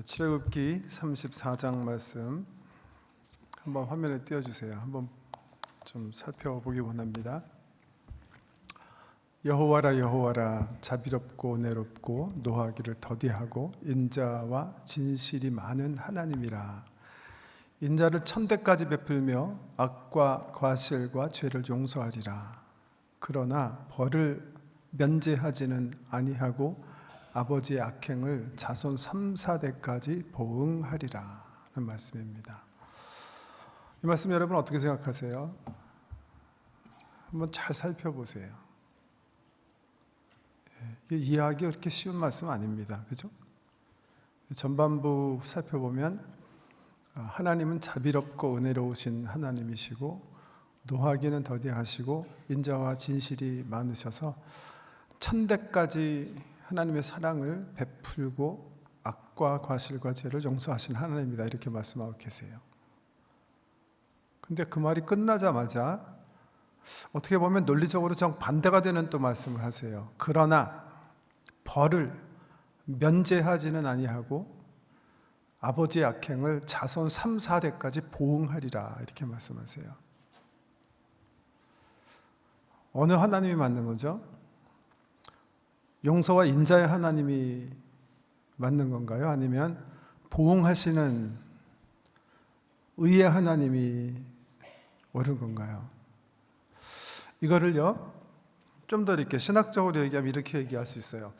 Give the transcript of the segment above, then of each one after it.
출애굽기 34장 말씀 한번 화면에 띄워주세요. 한번 좀 살펴보기 원합니다. 여호와라 여호와라, 자비롭고 은혜롭고 노하기를 더디하고 인자와 진실이 많은 하나님이라. 인자를 천대까지 베풀며 악과 과실과 죄를 용서하리라. 그러나 벌을 면제하지는 아니하고 아버지의 악행을 자손 3, 4대까지 보응하리라 하는 말씀입니다. 이 말씀 여러분 어떻게 생각하세요? 한번 잘 살펴보세요. 이게 이해하기 그렇게 쉬운 말씀 아닙니다. 그죠? 전반부 살펴보면 하나님은 자비롭고 은혜로우신 하나님이시고 노하기는 더디하시고 인자와 진실이 많으셔서 천대까지 하나님의 사랑을 베풀고 악과 과실과 죄를 용서하신 하나님이다, 이렇게 말씀하고 계세요. 근데 그 말이 끝나자마자 어떻게 보면 논리적으로 정반대가 되는 또 말씀을 하세요. 그러나 벌을 면제하지는 아니하고 아버지의 악행을 자손 3, 4대까지 보응하리라, 이렇게 말씀하세요. 어느 하나님이 맞는 거죠? 용서와 인자의 하나님이 맞는 건가요? 아니면 보응하시는 의의 하나님이 옳은 건가요? 이거를요, 좀 더 이렇게 신학적으로 얘기하면 이렇게 얘기할 수 있어요.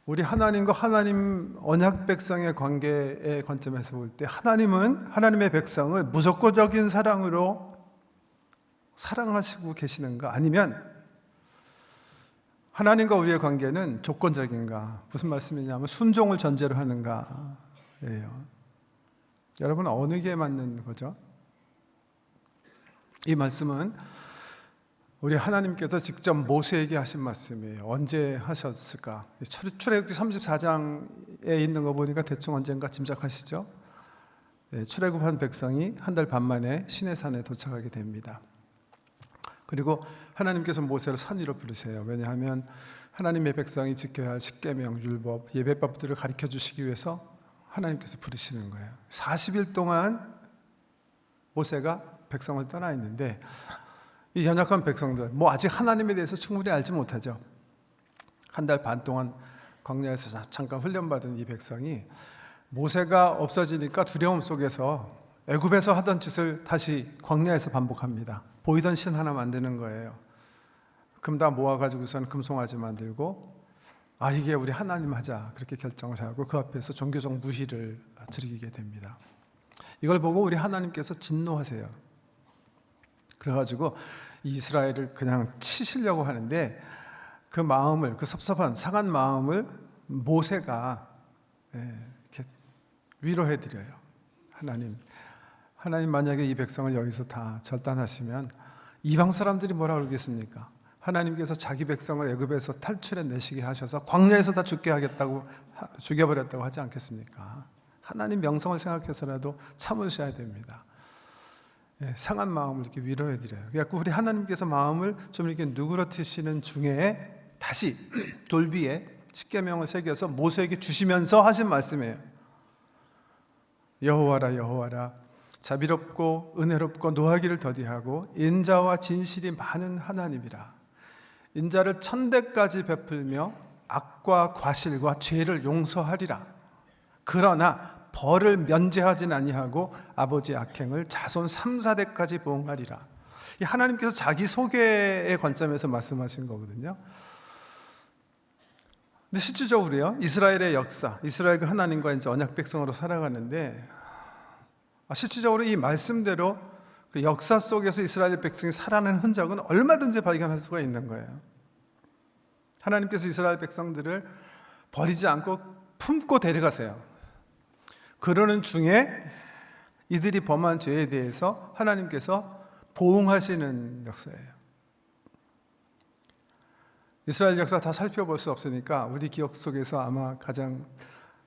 우리 하나님과 하나님 언약 백성의 관계의 관점에서 볼 때 하나님은 하나님의 백성을 무조건적인 사랑으로 사랑하시고 계시는가, 아니면 하나님과 우리의 관계는 조건적인가, 무슨 말씀이냐면 순종을 전제로 하는가예요. 여러분 어느 게 맞는 거죠? 이 말씀은 우리 하나님께서 직접 모세에게 하신 말씀이에요. 언제 하셨을까? 출애굽기 34장에 있는 거 보니까 대충 언젠가 짐작하시죠? 출애굽한 백성이 한 달 반 만에 시내산에 도착하게 됩니다. 그리고 하나님께서 모세를 산 위로 부르세요. 왜냐하면 하나님의 백성이 지켜야 할 십계명, 율법, 예배법들을 가르쳐 주시기 위해서 하나님께서 부르시는 거예요. 40일 동안 모세가 백성을 떠나 있는데 이 연약한 백성들, 아직 하나님에 대해서 충분히 알지 못하죠. 한 달 반 동안 광야에서 잠깐 훈련받은 이 백성이 모세가 없어지니까 두려움 속에서 애굽에서 하던 짓을 다시 광야에서 반복합니다. 보이던 신 하나 만드는 거예요. 금 다 모아가지고선 금송아지 만들고, 이게 우리 하나님 하자, 그렇게 결정을 하고 그 앞에서 종교적 무희를 즐기게 됩니다. 이걸 보고 우리 하나님께서 진노하세요. 그래가지고 이스라엘을 그냥 치시려고 하는데 그 마음을, 그 섭섭한 상한 마음을 모세가 이렇게 위로해드려요. 하나님 만약에 이 백성을 여기서 다 절단하시면 이방 사람들이 뭐라 그러겠습니까? 하나님께서 자기 백성을 애굽에서 탈출해 내시게 하셔서 광야에서 다 죽여버렸다고 하지 않겠습니까? 하나님 명성을 생각해서라도 참으셔야 됩니다. 상한 마음을 이렇게 위로해드려요. 그래서 우리 하나님께서 마음을 좀 이렇게 누그러뜨시는 중에 다시 돌비에 십계명을 새겨서 모세에게 주시면서 하신 말씀이에요. 여호와라 여호와라, 자비롭고 은혜롭고 노하기를 더디하고 인자와 진실이 많은 하나님이라. 인자를 천대까지 베풀며 악과 과실과 죄를 용서하리라. 그러나 벌을 면제하진 아니하고 아버지의 악행을 자손 3, 4대까지 보응하리라. 하나님께서 자기 소개의 관점에서 말씀하신 거거든요. 근데 실질적으로요, 이스라엘의 역사, 이스라엘 그 하나님과 이제 언약 백성으로 살아가는데 실질적으로 이 말씀대로 그 역사 속에서 이스라엘 백성이 살아가는 흔적은 얼마든지 발견할 수가 있는 거예요. 하나님께서 이스라엘 백성들을 버리지 않고 품고 데려가세요. 그러는 중에 이들이 범한 죄에 대해서 하나님께서 보응하시는 역사예요. 이스라엘 역사 다 살펴볼 수 없으니까 우리 기억 속에서 아마 가장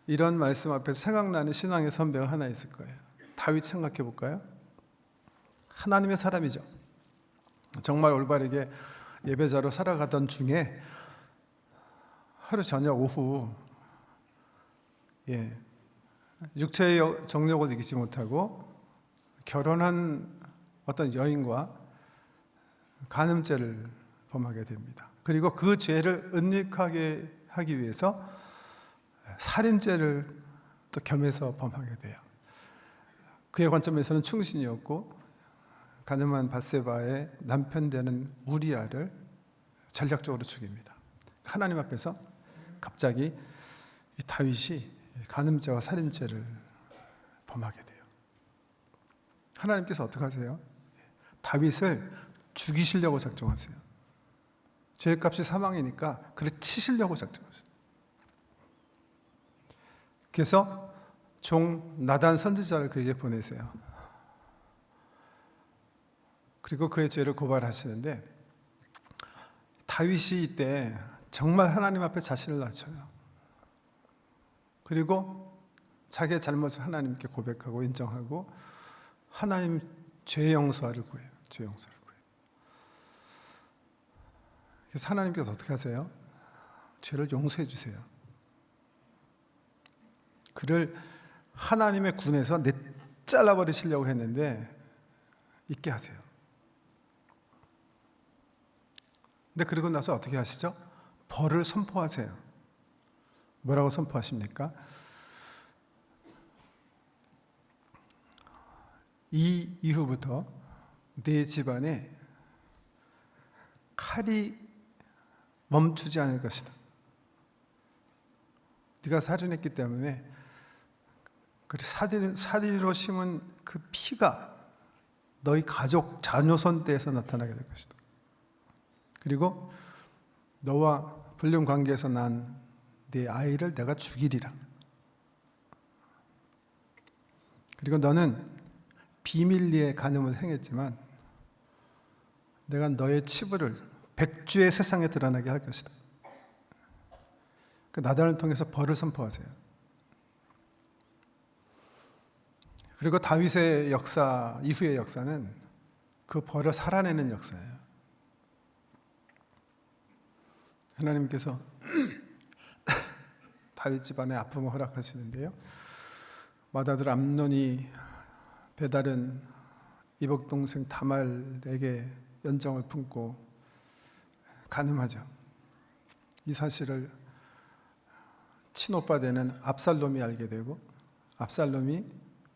이런 말씀 앞에서 생각나는 신앙의 선배가 하나 있을 거예요. 다윗 생각해 볼까요? 하나님의 사람이죠. 정말 올바르게 예배자로 살아가던 중에 하루 저녁 오후 육체의 정욕을 이기지 못하고 결혼한 어떤 여인과 간음죄를 범하게 됩니다. 그리고 그 죄를 은닉하게 하기 위해서 살인죄를 또 겸해서 범하게 돼요. 그의 관점에서는 충신이었고 가늠한 밧세바의 남편 되는 우리아를 전략적으로 죽입니다. 하나님 앞에서 갑자기 이 다윗이 간음죄와 살인죄를 범하게 돼요. 하나님께서 어떻게 하세요? 다윗을 죽이시려고 작정하세요. 죄값이 사망이니까 그를 치시려고 작정하세요. 그래서 종 나단 선지자를 그에게 보내세요. 그리고 그의 죄를 고발하시는데 다윗이 이때 정말 하나님 앞에 자신을 낮춰요. 그리고 자기의 잘못을 하나님께 고백하고 인정하고 하나님 죄 용서를 구해요. 죄 용서를 구해요. 그래서 하나님께서 어떻게 하세요? 죄를 용서해 주세요. 그를 하나님의 군에서 내잘라 버리시려고 했는데 있게 하세요. 근데 그러고 나서 어떻게 하시죠? 벌을 선포하세요. 뭐라고 선포하십니까? 이 이후부터 네 집안에 칼이 멈추지 않을 것이다. 네가 살인했기 때문에 살인으로 심은 그 피가 너희 가족 자녀손 때에서 나타나게 될 것이다. 그리고 너와 불륜 관계에서 난 네 아이를 내가 죽이리라. 그리고 너는 비밀리에 간음을 행했지만 내가 너의 치부를 백주의 세상에 드러나게 할 것이다. 그 나단을 통해서 벌을 선포하세요. 그리고 다윗의 역사 이후의 역사는 그 벌을 살아내는 역사예요. 하나님께서 다윗 집안의 아픔을 허락하시는데요. 맏아들 암논이 배다른 이복 동생 다말에게 연정을 품고 간음하죠. 이 사실을 친오빠 되는 압살롬이 알게 되고 압살롬이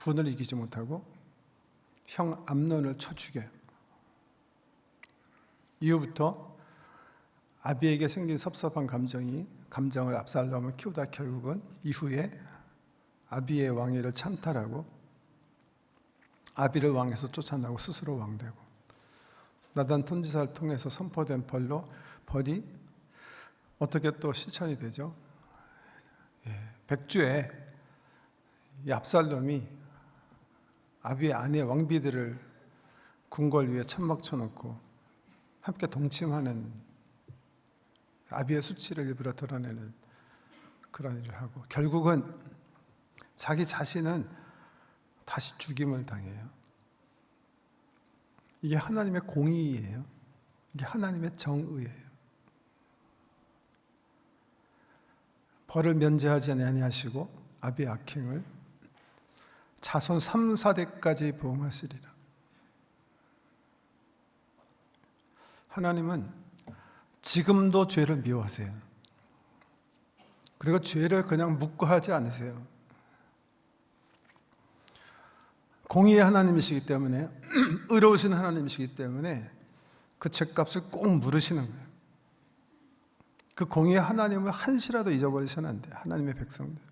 분을 이기지 못하고 형 암논을 쳐 죽여요. 이후부터 아비에게 생긴 섭섭한 감정을 압살롬을 키우다 결국은 이후에 아비의 왕위를 찬탈하고 아비를 왕에서 쫓아나고 스스로 왕되고 나단 선지자를 통해서 선포된 벌이 어떻게 또 실천이 되죠? 백주에 이 압살롬이 아비의 아내 왕비들을 궁궐 위에 천막 쳐놓고 함께 동침하는 아비의 수치를 일부러 드러내는 그런 일을 하고 결국은 자기 자신은 다시 죽임을 당해요. 이게 하나님의 공의예요. 이게 하나님의 정의예요. 벌을 면제하지 아니하시고 아비의 악행을 자손 3, 4대까지 보응하시리라. 하나님은 지금도 죄를 미워하세요. 그리고 죄를 그냥 묵과하지 않으세요. 공의의 하나님이시기 때문에 의로우신 하나님이시기 때문에 그 죄값을 꼭 물으시는 거예요. 그 공의의 하나님을 한시라도 잊어버리셔는 안 돼요. 하나님의 백성들.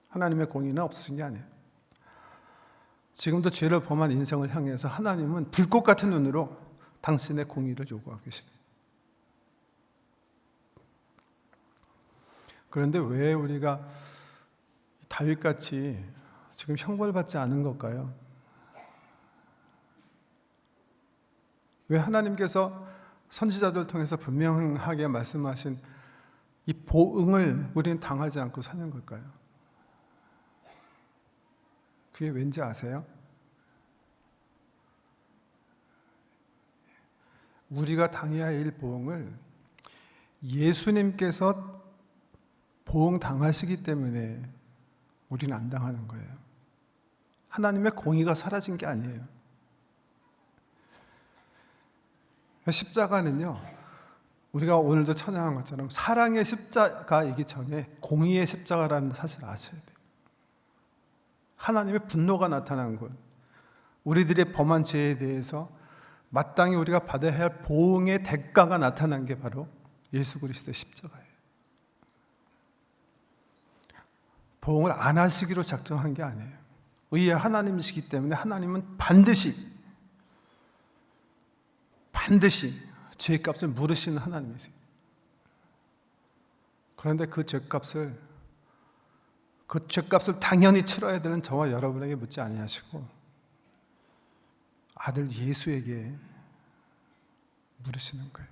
하나님의 공의는 없으신 게 아니에요. 지금도 죄를 범한 인생을 향해서 하나님은 불꽃 같은 눈으로 당신의 공의를 요구하고 계십니다. 그런데 왜 우리가 다윗같이 지금 형벌받지 않은 걸까요? 왜 하나님께서 선지자들 통해서 분명하게 말씀하신 이 보응을 우리는 당하지 않고 사는 걸까요? 그게 왠지 아세요? 우리가 당해야 할 보응을 예수님께서 보응당하시기 때문에 우리는 안 당하는 거예요. 하나님의 공의가 사라진 게 아니에요. 십자가는요, 우리가 오늘도 찬양한 것처럼 사랑의 십자가이기 전에 공의의 십자가라는 사실을 아셔야 돼요. 하나님의 분노가 나타난 것, 우리들의 범한 죄에 대해서 마땅히 우리가 받아야 할 보응의 대가가 나타난 게 바로 예수 그리스도의 십자가예요. 보응을 안 하시기로 작정한 게 아니에요. 의의 하나님이시기 때문에 하나님은 반드시 죄값을 물으시는 하나님이세요. 그런데 그 죄값을 당연히 치러야 되는 저와 여러분에게 묻지 아니하시고 아들 예수에게 물으시는 거예요.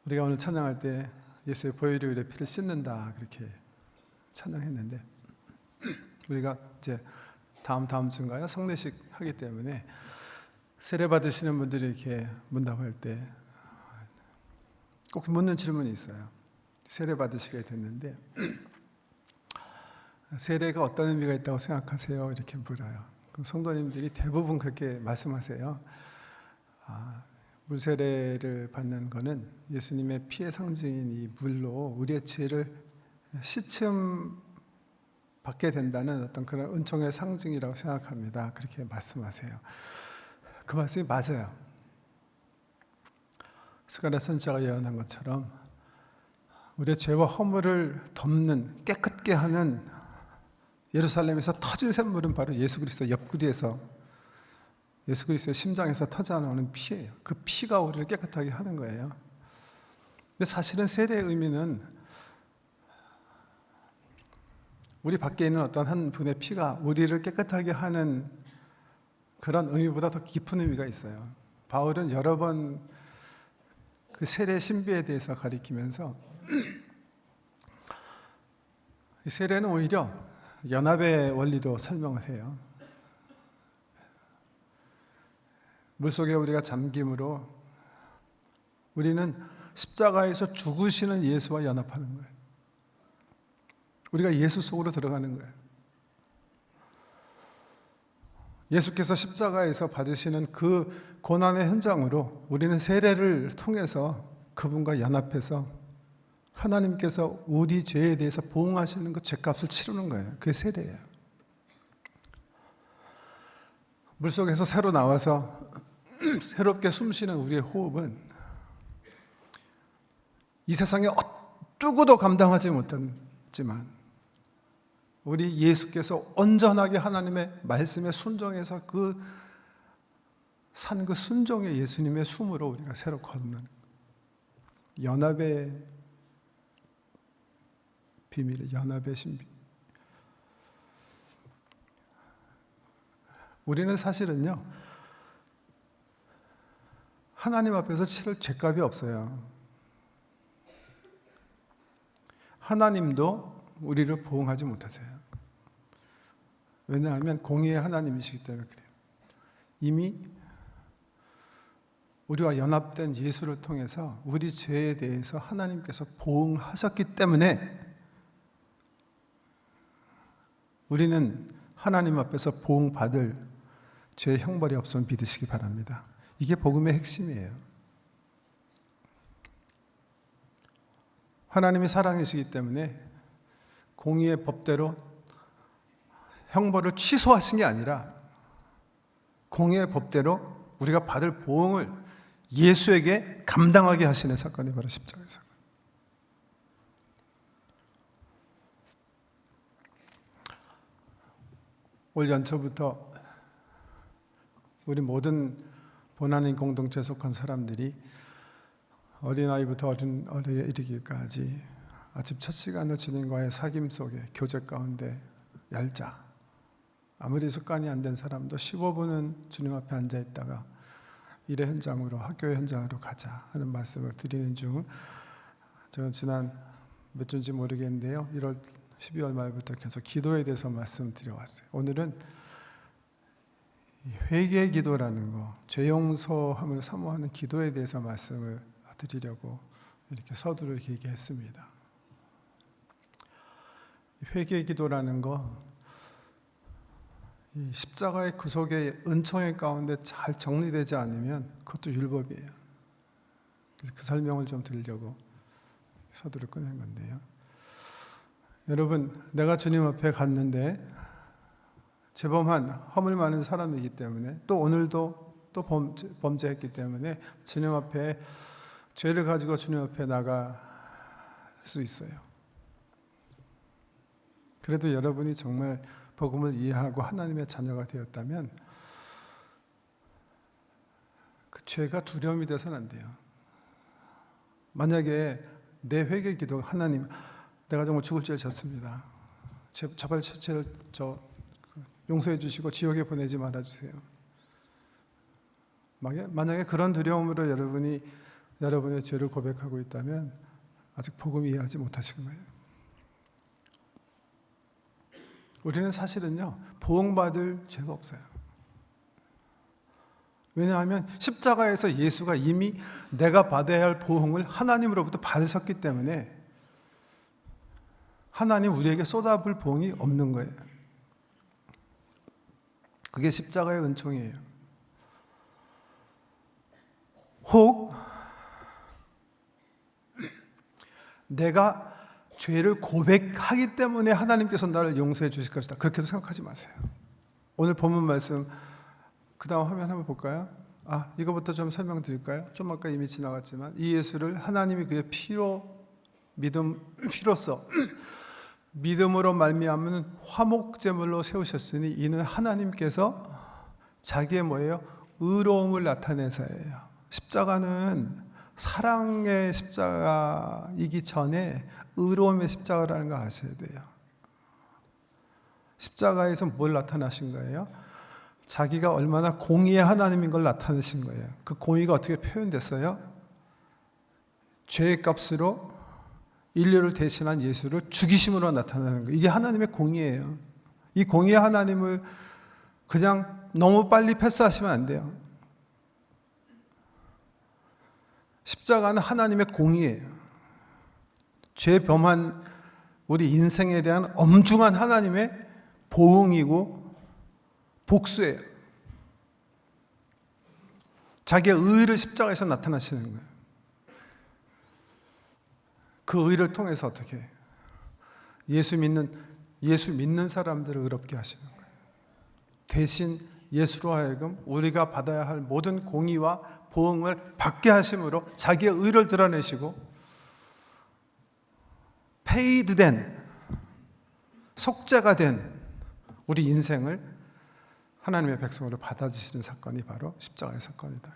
우리가 오늘 찬양할 때 예수의 보혈의 의로 피를 씻는다 그렇게 찬양했는데, 우리가 이제 다음 주인가요? 성례식 하기 때문에 세례 받으시는 분들이 이렇게 문답할 때 꼭 묻는 질문이 있어요. 세례 받으시게 됐는데 세례가 어떤 의미가 있다고 생각하세요? 이렇게 물어요. 그럼 성도님들이 대부분 그렇게 말씀하세요. 물세례를 받는 것은 예수님의 피의 상징인 이 물로 우리의 죄를 씻음 받게 된다는 어떤 그런 은총의 상징이라고 생각합니다. 그렇게 말씀하세요. 그 말씀이 맞아요. 스가랴 선지자가 예언한 것처럼 우리의 죄와 허물을 덮는, 깨끗게 하는 예루살렘에서 터진 샘물은 바로 예수 그리스도 옆구리에서, 예수 그리스도의 심장에서 터져 나오는 피예요. 그 피가 우리를 깨끗하게 하는 거예요. 근데 사실은 세례의 의미는 우리 밖에 있는 어떤 한 분의 피가 우리를 깨끗하게 하는 그런 의미보다 더 깊은 의미가 있어요. 바울은 여러 번 그 세례 신비에 대해서 가리키면서 이 세례는 오히려 연합의 원리로 설명을 해요. 물속에 우리가 잠김으로 우리는 십자가에서 죽으시는 예수와 연합하는 거예요. 우리가 예수 속으로 들어가는 거예요. 예수께서 십자가에서 받으시는 그 고난의 현장으로 우리는 세례를 통해서 그분과 연합해서 하나님께서 우리 죄에 대해서 보응하시는 그 죄값을 치르는 거예요. 그게 세례예요. 물속에서 새로 나와서 새롭게 숨쉬는 우리의 호흡은 이 세상에 어떠고도 감당하지 못했지만 우리 예수께서 온전하게 하나님의 말씀에 순종해서 그 순종의 예수님의 숨으로 우리가 새로 걷는 연합의 비밀, 연합의 신비. 우리는 사실은요, 하나님 앞에서 치를 죄값이 없어요. 하나님도 우리를 보응하지 못하세요. 왜냐하면 공의의 하나님이시기 때문에 그래요. 이미 우리와 연합된 예수를 통해서 우리 죄에 대해서 하나님께서 보응하셨기 때문에 우리는 하나님 앞에서 보응받을 죄의 형벌이 없음을 믿으시기 바랍니다. 이게 복음의 핵심이에요. 하나님이 사랑이시기 때문에 공의의 법대로 형벌을 취소하신 게 아니라 공의의 법대로 우리가 받을 보응을 예수에게 감당하게 하시는 사건이 바로 십자가의 사건. 올 연초부터 우리 모든 본하나님 공동체에 속한 사람들이 어린아이부터 어른에 이르기까지 아침 첫 시간을 주님과의 사귐 속에 교제 가운데 열자. 아무리 습관이 안 된 사람도 15분은 주님 앞에 앉아 있다가 일의 현장으로, 학교의 현장으로 가자 하는 말씀을 드리는 중, 저는 지난 몇 주인지 모르겠는데요, 12월 말부터 계속 기도에 대해서 말씀드려왔어요. 오늘은 회개 기도라는 거, 죄 용서함을 사모하는 기도에 대해서 말씀을 드리려고 이렇게 서두를 길게 했습니다. 회개 기도라는 거, 이 십자가의 구속의 은총의 가운데 잘 정리되지 않으면 그것도 율법이에요. 그래서 그 설명을 좀 드리려고 서두를 꺼낸 건데요. 여러분, 내가 주님 앞에 갔는데 재범한 허물 많은 사람이기 때문에, 또 오늘도 또 범죄했기 때문에 주님 앞에 죄를 가지고 주님 앞에 나갈 수 있어요. 그래도 여러분이 정말 복음을 이해하고 하나님의 자녀가 되었다면 그 죄가 두려움이 돼서는 안 돼요. 만약에 내 회개 기도가 하나님, 내가 정말 죽을 죄를 졌습니다. 제발 죄를 용서해 주시고 지옥에 보내지 말아주세요. 만약에 그런 두려움으로 여러분이 여러분의 죄를 고백하고 있다면 아직 복음 이해하지 못하신 거예요. 우리는 사실은요, 보응받을 죄가 없어요. 왜냐하면 십자가에서 예수가 이미 내가 받아야 할 보응을 하나님으로부터 받으셨기 때문에 하나님 우리에게 쏟아부을 보응이 없는 거예요. 그게 십자가의 은총이에요. 혹 내가 죄를 고백하기 때문에 하나님께서 나를 용서해 주실 것이다, 그렇게도 생각하지 마세요. 오늘 본문 말씀 그 다음 화면 한번 볼까요? 이거부터 좀 설명드릴까요? 좀 아까 이미 지나갔지만 이 예수를 하나님이 그의 피로써 믿음으로 말미암은 화목제물로 세우셨으니 이는 하나님께서 자기의 뭐예요? 의로움을 나타내서예요. 십자가는 사랑의 십자가이기 전에 의로움의 십자가라는 거 아셔야 돼요. 십자가에서 뭘 나타나신 거예요? 자기가 얼마나 공의의 하나님인 걸 나타내신 거예요. 그 공의가 어떻게 표현됐어요? 죄의 값으로 인류를 대신한 예수를 죽이심으로 나타나는 거예요. 이게 하나님의 공의예요. 이 공의의 하나님을 그냥 너무 빨리 패스하시면 안 돼요. 십자가는 하나님의 공의예요. 죄 범한 우리 인생에 대한 엄중한 하나님의 보응이고 복수예요. 자기의 의를 십자가에서 나타나시는 거예요. 그 의를 통해서 어떻게 예수 믿는 사람들을 의롭게 하시는 거예요. 대신 예수로 하여금 우리가 받아야 할 모든 공의와 보응을 받게 하심으로 자기의 의를 드러내시고 페이드된, 속죄가 된 우리 인생을 하나님의 백성으로 받아주시는 사건이 바로 십자가의 사건이다.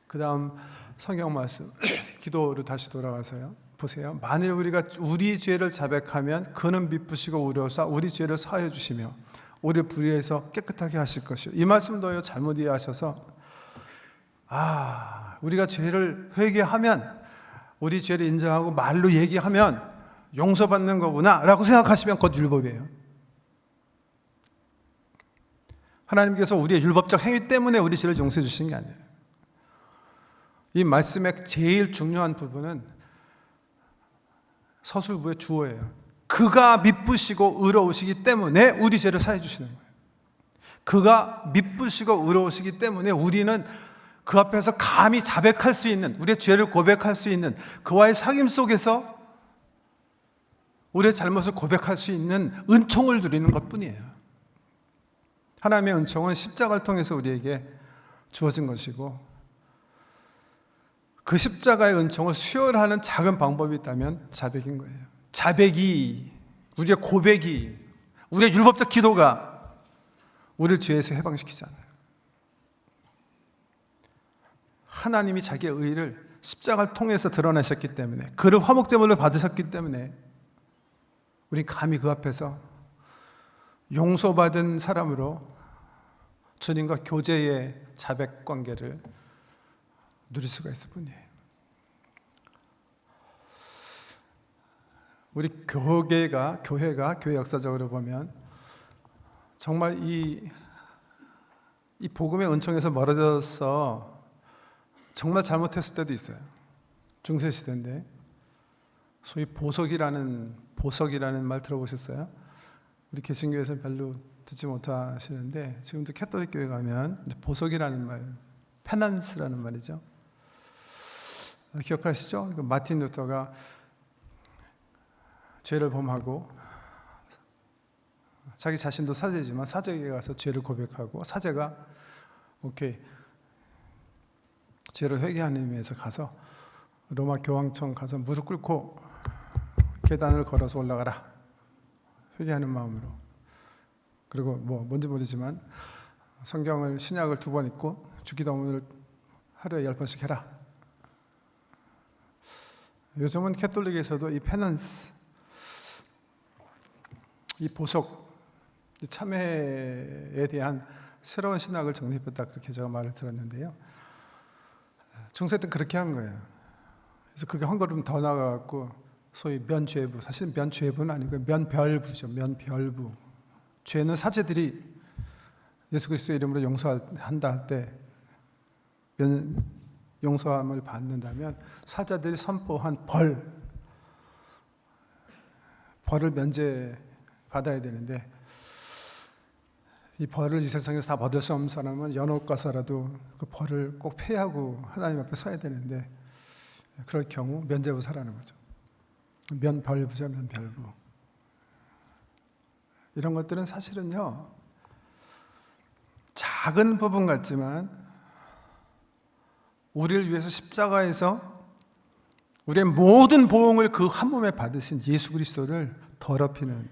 그 다음 성경 말씀 기도로 다시 돌아가서요, 보세요. 만일 우리가 우리 죄를 자백하면 그는 미쁘시고 의로우사 우리 죄를 사하여 주시며 우리 불의에서 깨끗하게 하실 것이요. 이 말씀도요, 잘못 이해하셔서 우리가 죄를 회개하면, 우리 죄를 인정하고 말로 얘기하면 용서받는 거구나 라고 생각하시면 그것 율법이에요. 하나님께서 우리의 율법적 행위 때문에 우리 죄를 용서해 주시는 게 아니에요. 이 말씀의 제일 중요한 부분은 서술부의 주어예요. 그가 미쁘시고 의로우시기 때문에 우리 죄를 사해 주시는 거예요. 그가 미쁘시고 의로우시기 때문에 우리는 그 앞에서 감히 자백할 수 있는, 우리의 죄를 고백할 수 있는, 그와의 사귐 속에서 우리의 잘못을 고백할 수 있는 은총을 누리는 것뿐이에요. 하나님의 은총은 십자가를 통해서 우리에게 주어진 것이고, 그 십자가의 은총을 수혈하는 작은 방법이 있다면 자백인 거예요. 자백이, 우리의 고백이, 우리의 율법적 기도가 우리를 죄에서 해방시키잖아요. 하나님이 자기의 의를 십자가를 통해서 드러내셨기 때문에, 그를 화목제물로 받으셨기 때문에 우리 감히 그 앞에서 용서받은 사람으로 주님과 교제의 자백 관계를 누릴 수가 있을 뿐이에요. 우리 교회가 교회 역사적으로 보면 정말 이 복음의 은총에서 멀어져서 정말 잘못했을 때도 있어요. 중세 시대인데 소위 보석이라는 말 들어보셨어요? 우리 개신교에서는 별로 듣지 못하시는데 지금도 캐톨릭 교회 가면 보석이라는 말, 페넌스라는 말이죠. 기억하시죠? 마틴 루터가 죄를 범하고 자기 자신도 사제지만 사제에게 가서 죄를 고백하고 사제가 오케이 죄를 회개하는 의미에서 가서 로마 교황청 가서 무릎 꿇고 계단을 걸어서 올라가라, 회개하는 마음으로. 그리고 뭔지 모르지만 성경을 신약을 2번 읽고 주기도문을 하루에 10번씩 해라. 요즘은 캐톨릭에서도 이 페넌스, 이 보석, 이 참회에 대한 새로운 신학을 정립했다, 그렇게 제가 말을 들었는데요. 중세 때 그렇게 한 거예요. 그래서 그게 한 걸음 더 나아가고 소위 면죄부, 사실 면죄부는 아니고 면별부죠. 면별부. 죄는 사제들이 예수 그리스도의 이름으로 용서한다 할 때 용서함을 받는다면 사자들이 선포한 벌을 면제받아야 되는데 이 벌을 이 세상에서 다 받을 수 없는 사람은 연옥 가서라도 그 벌을 꼭 패하고 하나님 앞에 서야 되는데 그럴 경우 면제부사라는 거죠. 면별부죠, 면별부. 이런 것들은 사실은요, 작은 부분 같지만 우리를 위해서 십자가에서 우리의 모든 보응을 그 한 몸에 받으신 예수 그리스도를 더럽히는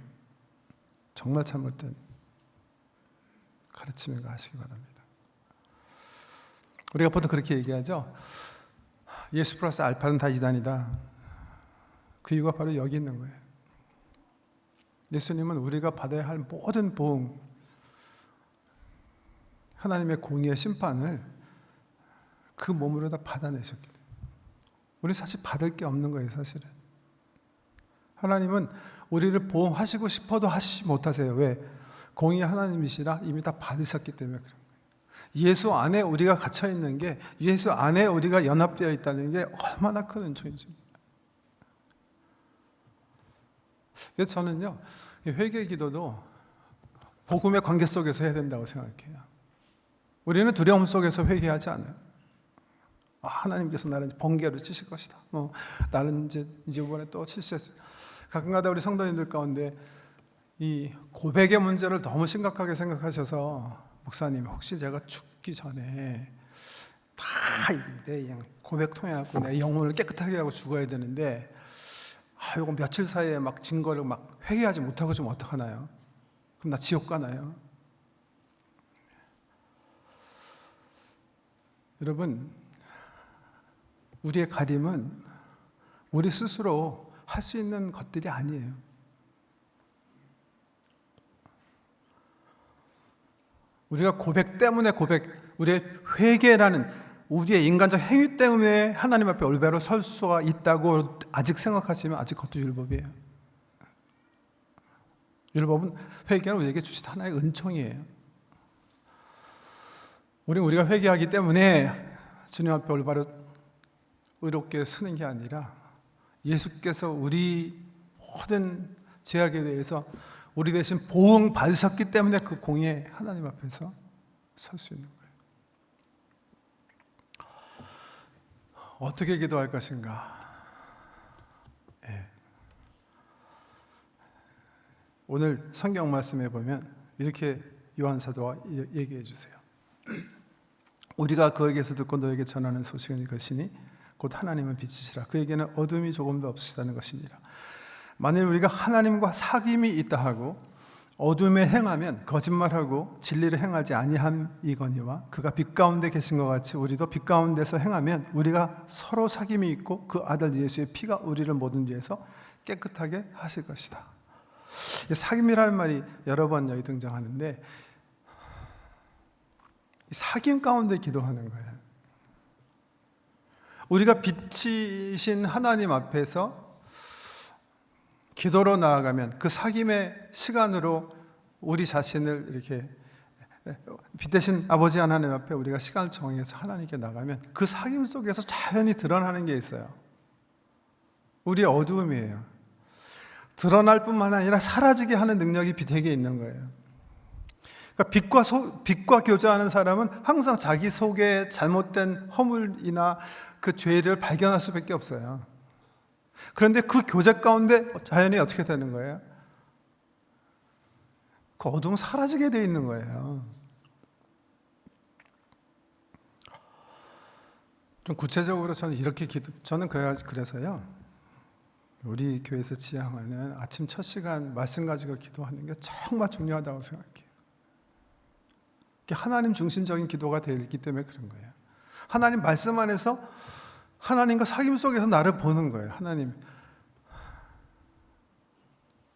정말 잘못된 가르침인가 하시기 바랍니다. 우리가 보통 그렇게 얘기하죠. 예수 플러스 알파는 다 이단이다. 그 이유가 바로 여기 있는 거예요. 예수님은 우리가 받아야 할 모든 보응, 하나님의 공의의 심판을 그 몸으로 다 받아내셨기 때문에 우리는 사실 받을 게 없는 거예요. 사실은 하나님은 우리를 보호하시고 싶어도 하시지 못하세요. 왜? 공의의 하나님이시라 이미 다 받으셨기 때문에 그런 거예요. 예수 안에 우리가 갇혀 있는 게, 예수 안에 우리가 연합되어 있다는 게 얼마나 큰 은총이지. 그래서 저는요, 회개 기도도 복음의 관계 속에서 해야 된다고 생각해요. 우리는 두려움 속에서 회개하지 않아요. 하나님께서 나를 번개로 치실 것이다. 나는 이제 이번에 또 실수했어요. 가끔가다 우리 성도님들 가운데 이 고백의 문제를 너무 심각하게 생각하셔서, 목사님 혹시 제가 죽기 전에 다 내 고백 통해갖고 내 영혼을 깨끗하게 하고 죽어야 되는데 이거 며칠 사이에 막 증거를 막 회개하지 못하고 좀 어떡하나요? 그럼 나 지옥 가나요? 여러분, 우리의 가림은 우리 스스로 할 수 있는 것들이 아니에요. 우리가 고백 때문에 우리의 회개라는 우리의 인간적 행위 때문에 하나님 앞에 올바로 설 수가 있다고 아직 생각하시면 아직 그것도 율법이에요. 율법은 회개는 우리에게 주신 하나의 은총이에요. 우리가 회개하기 때문에 주님 앞에 올바로 의롭게 서는 게 아니라 예수께서 우리 모든 죄악에 대해서 우리 대신 보응 받으셨기 때문에 그 공의 하나님 앞에서 설 수 있는 거예요. 어떻게 기도할 것인가? 오늘 성경 말씀에 보면 이렇게 요한 사도가 얘기해 주세요. 우리가 그에게서 듣고 너에게 전하는 소식은 이것이니 곧 하나님은 빛이시라. 그에게는 어둠이 조금도 없으시다는 것이니라. 만일 우리가 하나님과 사귐이 있다 하고 어둠에 행하면 거짓말하고 진리를 행하지 아니함이거니와 그가 빛 가운데 계신 것 같이 우리도 빛 가운데서 행하면 우리가 서로 사귐이 있고 그 아들 예수의 피가 우리를 모든 죄에서 깨끗하게 하실 것이다. 사귐이라는 말이 여러 번 여기 등장하는데 사귐 가운데 기도하는 거예요. 우리가 빛이신 하나님 앞에서 기도로 나아가면 그 사귐의 시간으로 우리 자신을 이렇게 빛 대신 아버지 하나님 앞에 우리가 시간을 정해서 하나님께 나가면 그 사귐 속에서 자연히 드러나는 게 있어요. 우리의 어두움이에요. 드러날 뿐만 아니라 사라지게 하는 능력이 빛에게 있는 거예요. 그러니까 빛과 교제하는 사람은 항상 자기 속에 잘못된 허물이나 그 죄를 발견할 수밖에 없어요. 그런데 그 교제 가운데 자연히 어떻게 되는 거예요? 그 어둠은 사라지게 돼 있는 거예요. 좀 구체적으로 저는 그래서요. 우리 교회에서 지향하는 아침 첫 시간 말씀 가지고 기도하는 게 정말 중요하다고 생각해요. 하나님 중심적인 기도가 되기 때문에 그런 거예요. 하나님 말씀 안에서 하나님과 사귐 속에서 나를 보는 거예요. 하나님,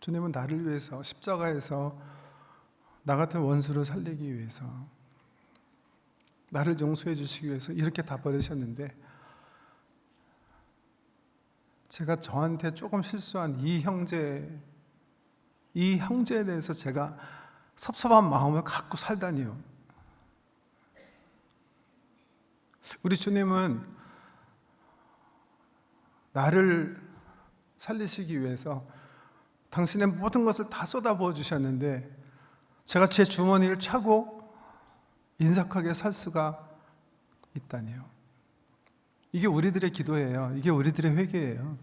주님은 나를 위해서 십자가에서 나 같은 원수를 살리기 위해서, 나를 용서해 주시기 위해서 이렇게 다 버리셨는데, 제가 저한테 조금 실수한 이 형제에 대해서 제가 섭섭한 마음을 갖고 살다니요. 우리 주님은 나를 살리시기 위해서 당신의 모든 것을 다 쏟아부어 주셨는데, 제가 제 주머니를 차고 인색하게 살 수가 있다니요. 이게 우리들의 기도예요. 이게 우리들의 회개예요.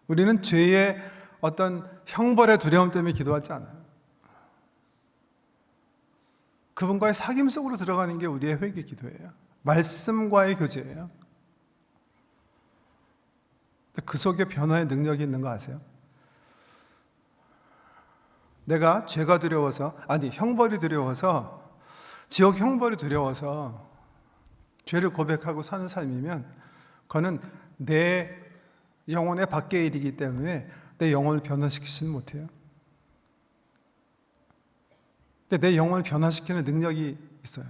우리는 죄의 어떤 형벌의 두려움 때문에 기도하지 않아요. 그분과의 사귐 속으로 들어가는 게 우리의 회개 기도예요. 말씀과의 교제예요. 그 속에 변화의 능력이 있는 거 아세요? 내가 죄가 두려워서, 형벌이 두려워서, 지옥 형벌이 두려워서 죄를 고백하고 사는 삶이면 그거는 내 영혼의 밖의 일이기 때문에 내 영혼을 변화시키지는 못해요. 근데 내 영혼을 변화시키는 능력이 있어요.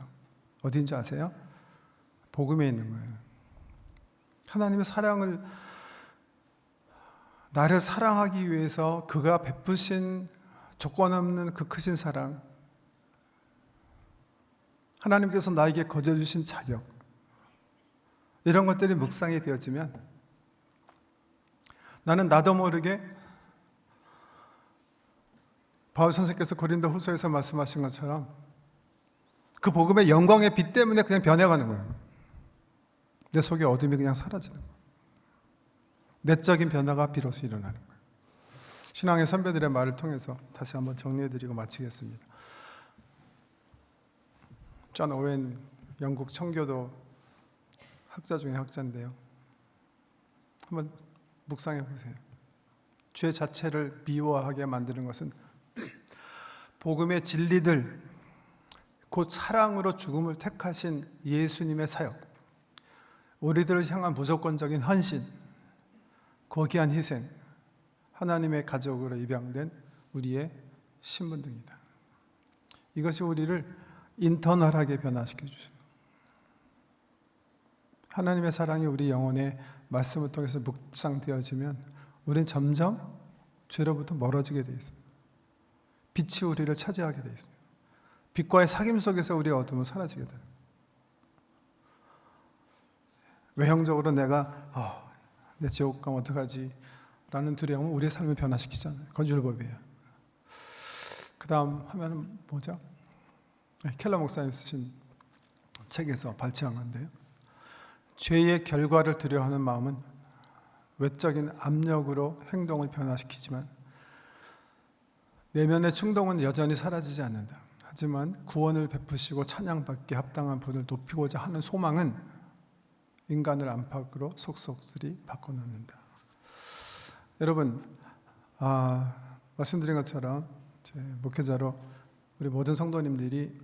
어디인지 아세요? 복음에 있는 거예요. 하나님의 사랑을, 나를 사랑하기 위해서 그가 베푸신 조건 없는 그 크신 사랑, 하나님께서 나에게 거저주신 자격, 이런 것들이 묵상이 되어지면 나는 나도 모르게 바울 선생께서 고린도 후서에서 말씀하신 것처럼 그 복음의 영광의 빛 때문에 그냥 변해가는 거예요. 내 속에 어둠이 그냥 사라지는 거예요. 내적인 변화가 비로소 일어나는 거예요. 신앙의 선배들의 말을 통해서 다시 한번 정리해드리고 마치겠습니다. 존 오웬 영국 청교도 학자 중에 학자인데요. 한번 묵상해 보세요. 죄 자체를 미워하게 만드는 것은 복음의 진리들, 곧 사랑으로 죽음을 택하신 예수님의 사역, 우리들을 향한 무조건적인 헌신, 거기한 희생, 하나님의 가족으로 입양된 우리의 신분 등이다. 이것이 우리를 인터널하게 변화시켜 주십니다. 하나님의 사랑이 우리 영혼의 말씀을 통해서 묵상되어지면 우리는 점점 죄로부터 멀어지게 되어 있습니다. 빛이 우리를 차지하게 되어 있습니다. 빛과의 사귐 속에서 우리의 어둠은 사라지게 돼요. 외형적으로 내가 내 지옥 가면 어떡하지? 라는 두려움은 우리의 삶을 변화시키잖아요. 건줄법이에요. 그 다음 화면은 뭐죠? 켈러 목사님 쓰신 책에서 발췌한 건데요. 죄의 결과를 두려워하는 마음은 외적인 압력으로 행동을 변화시키지만 내면의 충동은 여전히 사라지지 않는다. 하지만 구원을 베푸시고 찬양받기에 합당한 분을 높이고자 하는 소망은 인간을 안팎으로 속속들이 바꿔놓는다. 여러분, 말씀드린 것처럼 제 목회자로 우리 모든 성도님들이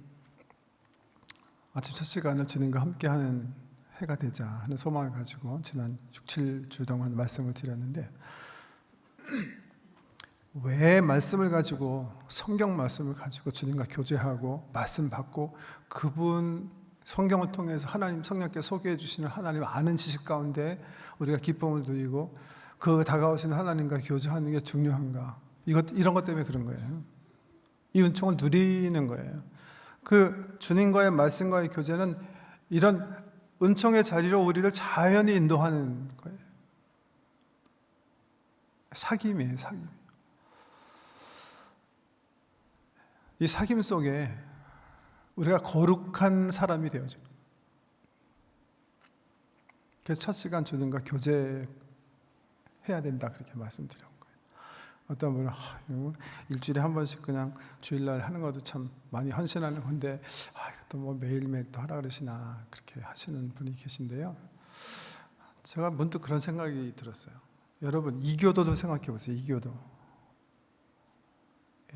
아침 첫 시간을 주님과 함께하는 해가 되자 하는 소망을 가지고 지난 6, 7주 동안 말씀을 드렸는데, 왜 말씀을 가지고, 성경 말씀을 가지고 주님과 교제하고 말씀 받고 그분 성경을 통해서 하나님 성령께 소개해 주시는 하나님 아는 지식 가운데 우리가 기쁨을 누리고 그 다가오시는 하나님과 교제하는 게 중요한가? 이런 것 때문에 그런 거예요. 이 은총을 누리는 거예요. 그 주님과의 말씀과의 교제는 이런 은총의 자리로 우리를 자연히 인도하는 거예요. 사귐이에요, 사귐. 이 사귐 속에 우리가 거룩한 사람이 되어져. 그래서 첫 시간 주님과 교제해야 된다 그렇게 말씀드린 거예요. 어떤 분은 일주일에 한 번씩 그냥 주일날 하는 것도 참 많이 헌신하는 건데 이것도 뭐 매일매일 또 하라 그러시나 그렇게 하시는 분이 계신데요. 제가 문득 그런 생각이 들었어요. 여러분 이교도도 생각해 보세요. 이교도.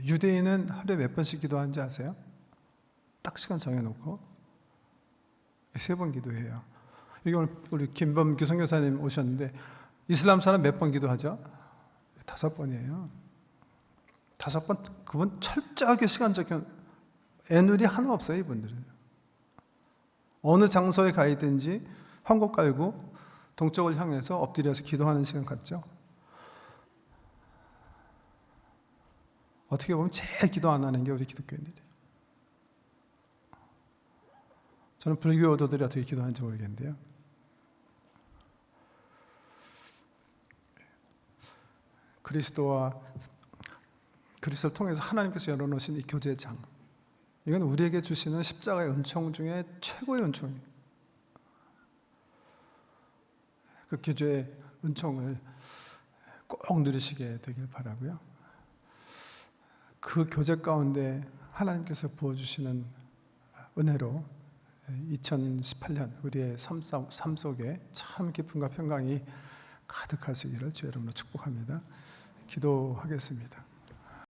유대인은 하루에 몇 번씩 기도하는지 아세요? 딱 시간 정해놓고 3번 기도해요. 여기 오늘 우리 김범규 선교사님 오셨는데 이슬람 사람 몇 번 기도하죠? 5번이에요. 5번. 그분 철저하게 시간 적혀. 애누리 하나 없어요, 이분들은. 어느 장소에 가 있든지 황곡 깔고 동쪽을 향해서 엎드려서 기도하는 시간 같죠? 어떻게 보면 제일 기도 안 하는 게 우리 기독교인들이에요. 저는 불교도들이 어떻게 기도하는지 모르겠는데요. 그리스도를 통해서 하나님께서 열어놓으신 이 교제장, 이건 우리에게 주시는 십자가의 은총 중에 최고의 은총이에요. 그 교제의 은총을 꼭 누리시게 되길 바라고요. 그 교제 가운데 하나님께서 부어주시는 은혜로 2018년 우리의 삶 속에 참 기쁨과 평강이 가득하시기를 주 여러분으로 축복합니다. 기도하겠습니다.